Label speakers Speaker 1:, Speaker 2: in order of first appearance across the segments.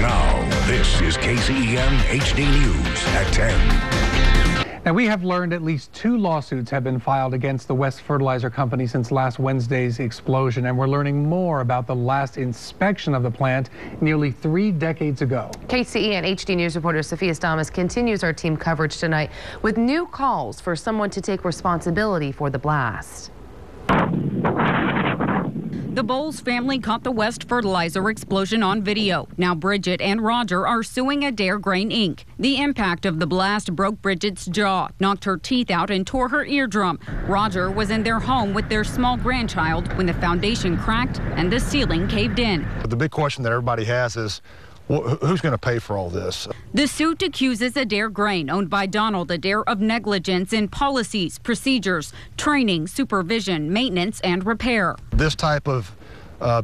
Speaker 1: Now, this is KCEN HD News at 10.
Speaker 2: Now, we have learned at least 2 lawsuits have been filed against the West Fertilizer Company since last Wednesday's explosion, and we're learning more about the last inspection of the plant nearly 3 decades ago.
Speaker 3: KCEN HD News reporter Sophia Stamas continues our team coverage tonight with new calls for someone to take responsibility for the blast.
Speaker 4: The Bowles family caught the West Fertilizer explosion on video. Now Bridget and Roger are suing Adair Grain Inc. The impact of the blast broke Bridget's jaw, knocked her teeth out, and tore her eardrum. Roger was in their home with their small grandchild when the foundation cracked and the ceiling caved in.
Speaker 5: The big question that everybody has is, well, who's going to pay for all this?
Speaker 4: The suit accuses Adair Grain, owned by Donald Adair, of negligence in policies, procedures, training, supervision, maintenance, and repair.
Speaker 5: This type of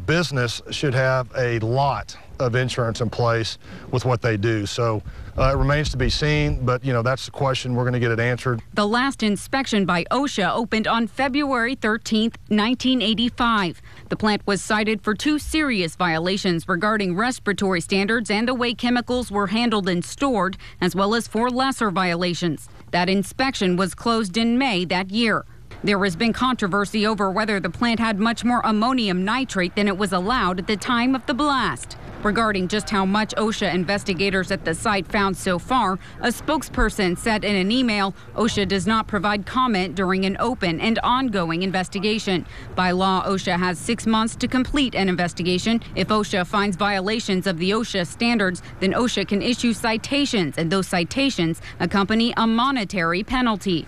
Speaker 5: business should have a lot of insurance in place with what they do. So it remains to be seen, but that's the question. We're going to get it answered.
Speaker 4: The last inspection by OSHA opened on February 13th, 1985. The plant was cited for 2 serious violations regarding respiratory standards and the way chemicals were handled and stored, as well as 4 lesser violations. That inspection was closed in May that year. There has been controversy over whether the plant had much more ammonium nitrate than it was allowed at the time of the blast. Regarding just how much OSHA investigators at the site found so far, a spokesperson said in an email, OSHA does not provide comment during an open and ongoing investigation. By law, OSHA has 6 months to complete an investigation. If OSHA finds violations of the OSHA standards, then OSHA can issue citations, and those citations accompany a monetary penalty.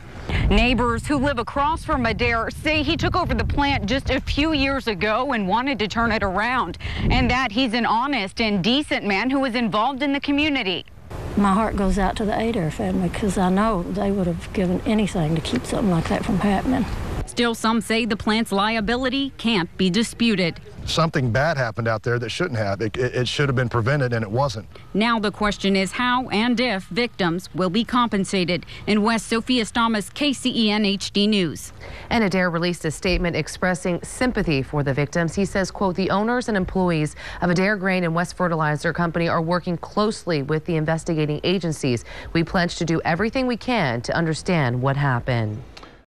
Speaker 6: Neighbors who live across from Adair say he took over the plant just a few years ago and wanted to turn it around, and that he's an honest and decent man who is involved in the community.
Speaker 7: My heart goes out to the Adair family because I know they would have given anything to keep something like that from happening.
Speaker 4: Still, some say the plant's liability can't be disputed.
Speaker 5: Something bad happened out there that shouldn't have. It should have been prevented, and it wasn't.
Speaker 4: Now the question is how and if victims will be compensated. In West, Sophia Stamas, KCEN HD News.
Speaker 3: And Adair released a statement expressing sympathy for the victims. He says, quote, "The owners and employees of Adair Grain and West Fertilizer Company are working closely with the investigating agencies. We pledge to do everything we can to understand what happened."